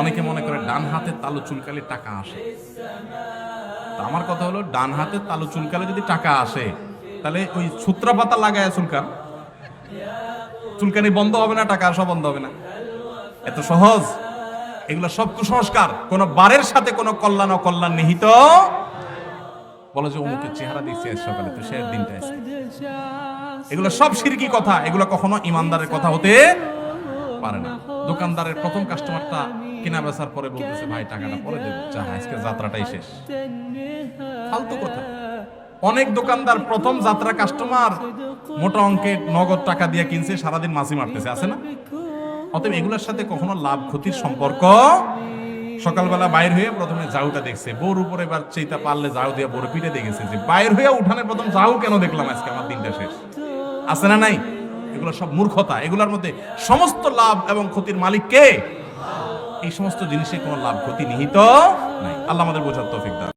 অনেকে মনে করে ডান হাতের তালু চুলকালে টাকা আসে। তা আমার কথা হলো, ডান হাতের তালু চুলকালে যদি টাকা আসে, তাহলে ওই সূত্রা পাতা লাগায় চুলকানি বন্ধ হবে না, টাকা আসা বন্ধ হবে না? এত সহজ? এগুলো সব কুসংস্কার। কোন বারের সাথে কোনো কল্যাণ অকল্যাণ নিহিত। বলো যে অমুকের চেহারা দেখছি আজ সকালে, তো সে দিনটা আছে। এগুলো সব শিরকি কথা। এগুলো কখনো ইমানদারের কথা হতে পারে না। দোকানদারের প্রথম কাস্টমারটা কিনা বেচার পরে বলতেছে, ভাই টাকাটা পরে দেবো, যা আজকে যাত্রাটাই শেষ। ফালতু কথা। অনেক দোকানদার প্রথম যাত্রা কাস্টমার মোটা অঙ্কের নগদ টাকা দিয়ে কিনছে, সারাদিন মাছি মারতেছে, আছে না? অতএব এগুলোর সাথে কখনো লাভ ক্ষতির সম্পর্ক। সকালবেলা বাইর হয়ে প্রথমে ঝাউটা দেখছে, বউর উপরে এবার চেইতা পারলে ঝাউ দিয়ে বড় পিঠে দেখেছে যে বাইর হয়ে উঠানে প্রথম ঝাউ কেন দেখলাম, আজকে আমার দিনটা শেষ। আছে না নাই? এগুলো সব মূর্খতা। এগুলোর মধ্যে সমস্ত লাভ এবং ক্ষতির মালিক কে? এই সমস্ত জিনিসে কোনো লাভ ক্ষতি নিহিত নাই। আল্লাহ আমাদের বোঝার তৌফিক দান।